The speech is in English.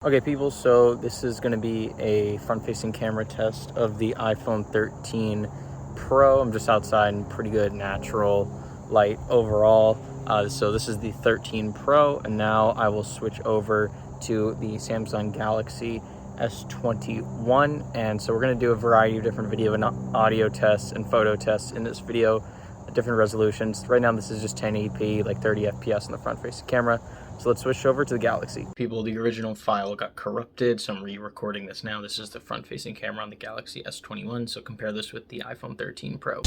Okay people, so this is going to be a front-facing camera test of the iPhone 13 Pro. I'm just outside in pretty good natural light overall. So this is the 13 Pro, and now I will switch over to the Samsung Galaxy S21. And so we're going to do a variety of different video and audio tests and photo tests in this video, different resolutions. Right now this is just 1080p, like 30 FPS on the front-facing camera. So let's switch over to the Galaxy. People, the original file got corrupted, so I'm re-recording this now. This is the front-facing camera on the Galaxy S21, so compare this with the iPhone 13 Pro.